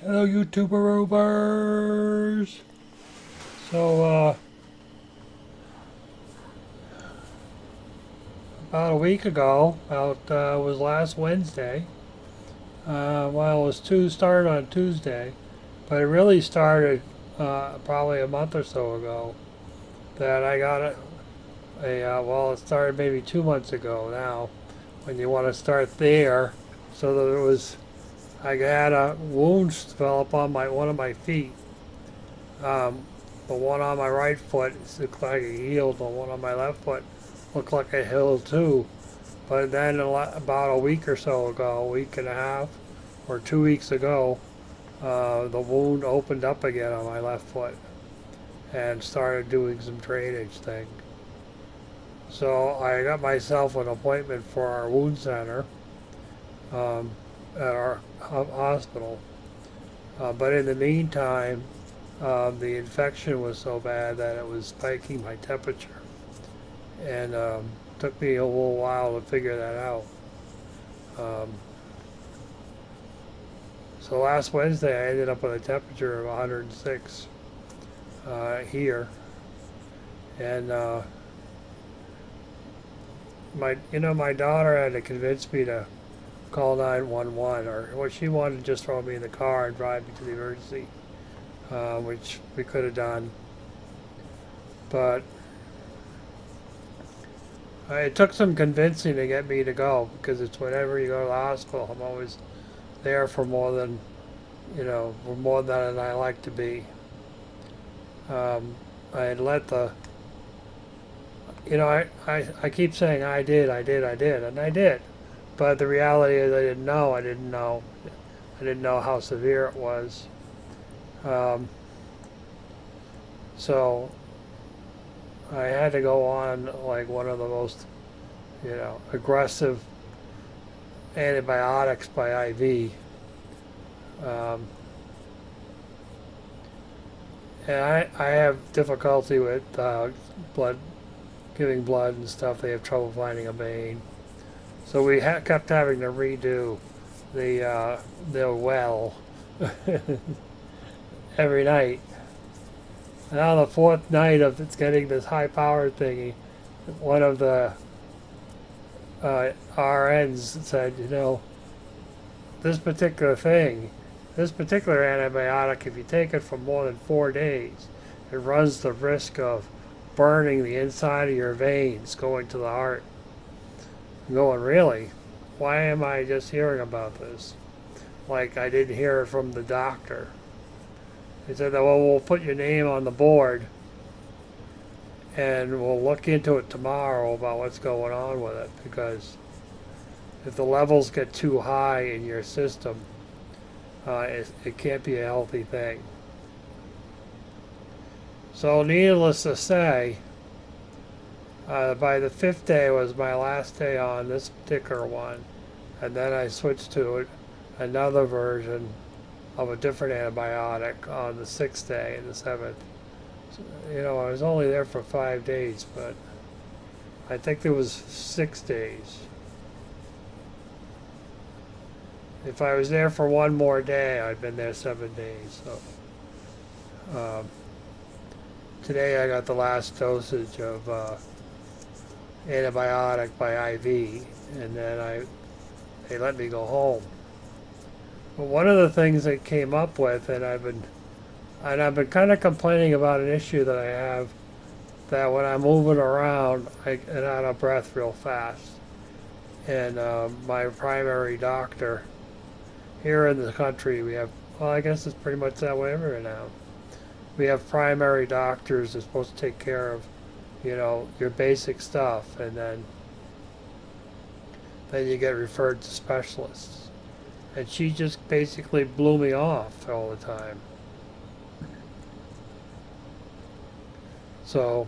Hello, YouTuberers. So, about a week ago, was last Wednesday. Well, it was started on Tuesday, but it really started probably a month or so ago. That I got well, it started maybe 2 months ago now. When you want to start there, so that I had a wound develop on one of my feet. Um, the one on my right foot looked like it healed. The one on my left foot looked like it healed too. But then about a week or so ago, a week and a half or 2 weeks ago, the wound opened up again on my left foot and started doing some drainage thing. So I got myself an appointment for our wound center um, at our hospital. But in the meantime, the infection was so bad that it was spiking my temperature, and took me a little while to figure that out. Um, so last Wednesday, I ended up with a temperature of 106 here, and my daughter had to convince me to call 911, or what she wanted to just throw me in the car and drive me to the emergency, which we could have done, but it took some convincing to get me to go, because it's whenever you go to the hospital, I'm always there for for more than I like to be. I had let I keep saying I did, and I did. But the reality is I didn't know. I didn't know how severe it was. Um, so I had to go on like one of the most, aggressive antibiotics by IV. Um, and I have difficulty with blood, giving blood and stuff. They have trouble finding a vein. So we kept having to redo the well every night. And on the fourth night of it's getting this high powered thingy, one of the RNs said, this particular thing, this particular antibiotic, if you take it for more than 4 days, it runs the risk of burning the inside of your veins going to the heart. I'm going, really? Why am I just hearing about this? Like I didn't hear it from the doctor. He said, well, we'll put your name on the board and we'll look into it tomorrow about what's going on with it, because if the levels get too high in your system, it can't be a healthy thing. So needless to say, by the fifth day was my last day on this particular one, and then I switched to another version of a different antibiotic on the sixth day and the seventh. So, I was only there for 5 days, but I think there was 6 days. If I was there for one more day, I'd been there 7 days. So today I got the last dosage of antibiotic by IV, and then they let me go home. But one of the things they came up with, and I've been kind of complaining about an issue that I have, that when I'm moving around, I get out of breath real fast. And my primary doctor here in the country, we have, well, I guess it's pretty much that way everywhere now. We have primary doctors that are supposed to take care of, your basic stuff, and then you get referred to specialists. And she just basically blew me off all the time. So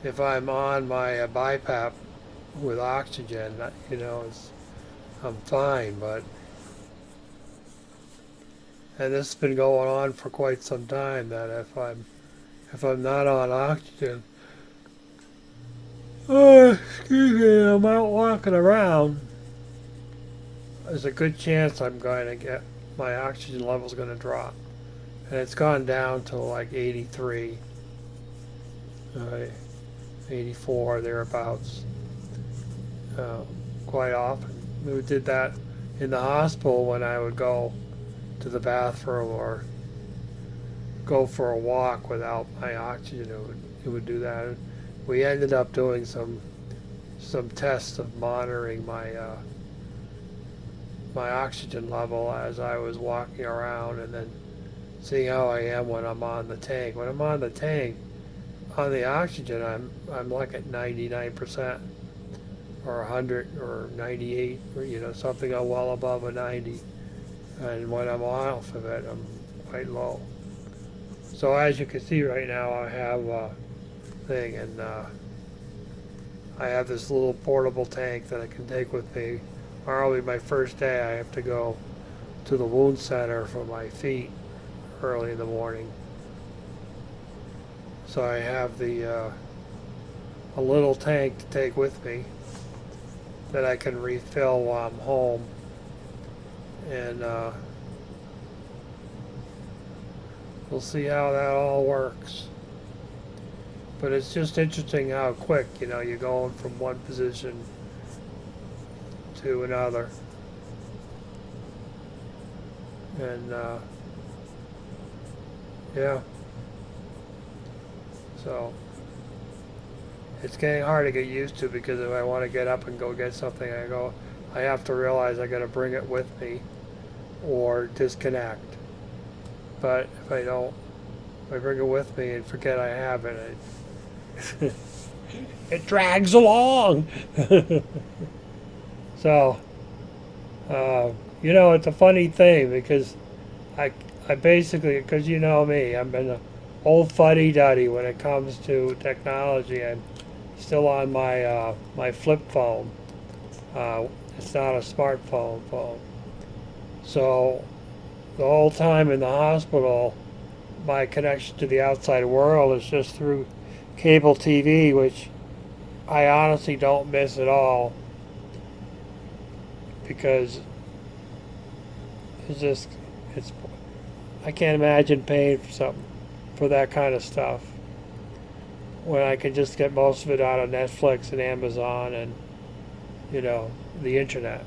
if I'm on my BiPAP with oxygen, I'm fine. But and this has been going on for quite some time. That if I'm not on oxygen, excuse me, I'm out walking around, there's a good chance I'm going to get my oxygen level's going to drop, and it's gone down to like 83, 84 thereabouts. Uh, Quite often, we did that in the hospital when I would go to the bathroom or go for a walk without my oxygen. It would do that. We ended up doing some tests of monitoring my oxygen level as I was walking around, and then seeing how I am when I'm on the tank. When I'm on the tank, on the oxygen, I'm like at 99% or 100 or 98, or something well above a 90. And when I'm off of it, I'm quite low. So as you can see right now, I have a thing, and I have this little portable tank that I can take with me. Tomorrow will be my first day. I have to go to the wound center for my feet early in the morning. So I have a little tank to take with me that I can refill while I'm home. And we'll see how that all works. But it's just interesting how quick, you're going from one position to another. And yeah. So it's getting hard to get used to, because if I want to get up and go get something, I have to realize I got to bring it with me or disconnect. But if I don't, if I bring it with me and forget I have it, it drags along. So, it's a funny thing, because I basically, because you know me, I'm an old fuddy-duddy when it comes to technology. I'm still on my flip phone. It's not a smartphone phone. So the whole time in the hospital, my connection to the outside world is just through cable TV, which I honestly don't miss at all, because it's I can't imagine paying for that kind of stuff when I can just get most of it out of Netflix and Amazon and the internet.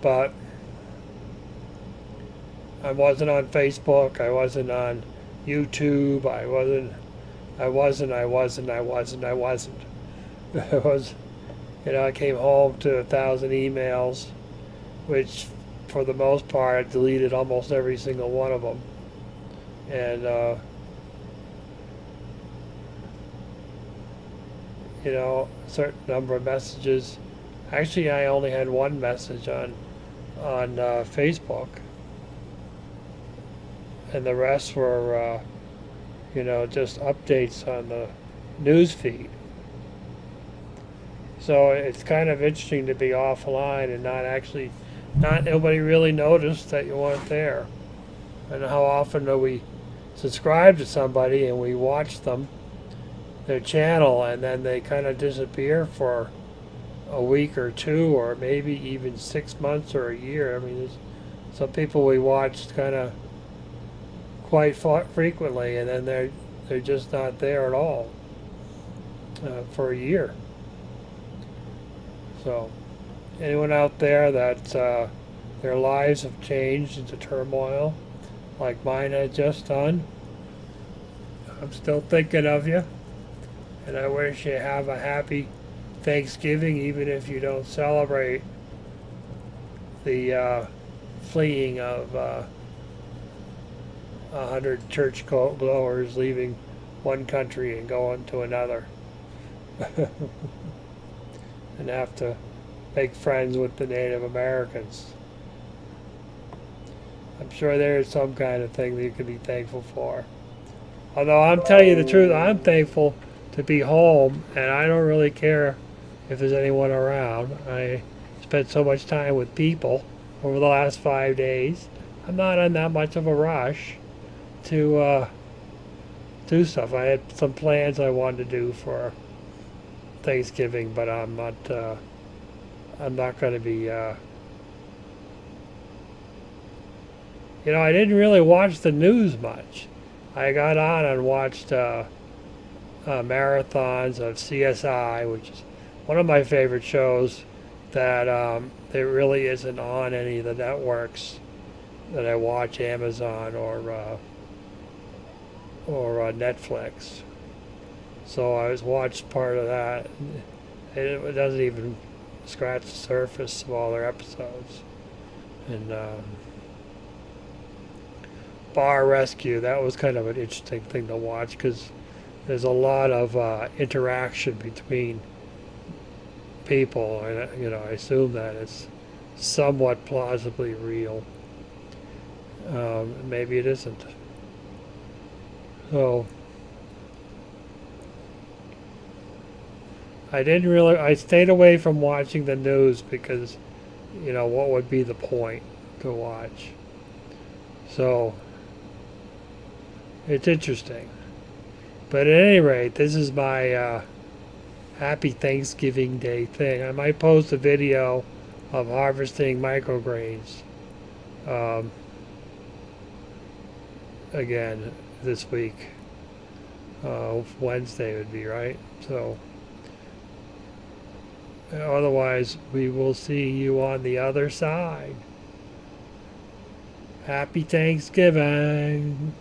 But I wasn't on Facebook, I wasn't on YouTube, I wasn't. I was, I came home to 1,000 emails, which for the most part I deleted almost every single one of them. And a certain number of messages. Actually, I only had one message on Facebook, and the rest were just updates on the news feed. So it's kind of interesting to be offline and not nobody really noticed that you weren't there. And how often do we subscribe to somebody and we watch their channel, and then they kind of disappear for a week or two, or maybe even 6 months or a year. I mean, there's some people we watched kind of quite frequently, and then they're just not there at all for a year. So anyone out there that their lives have changed into turmoil like mine had just done, I'm still thinking of you, and I wish you have a happy Thanksgiving, even if you don't celebrate the fleeing of 100 churchgoers leaving one country and going to another, and have to make friends with the Native Americans. I'm sure there is some kind of thing that you can be thankful for. Although I'm telling you the truth, I'm thankful to be home, and I don't really care if there's anyone around. I spent so much time with people over the last 5 days. I'm not in that much of a rush to do stuff. I had some plans I wanted to do for Thanksgiving, but I'm not going to be I didn't really watch the news much. I got on and watched marathons of CSI, which is one of my favorite shows that it really isn't on any of the networks that I watch, Amazon or Netflix. So I was watched part of that. It doesn't even scratch the surface of all their episodes. And Bar Rescue, that was kind of an interesting thing to watch because there's a lot of interaction between people, and I assume that it's somewhat plausibly real. Maybe it isn't. So I stayed away from watching the news because, what would be the point to watch? So it's interesting. But at any rate, this is my Happy Thanksgiving Day thing. I might post a video of harvesting microgreens again this week. Wednesday would be right. So otherwise, we will see you on the other side. Happy Thanksgiving.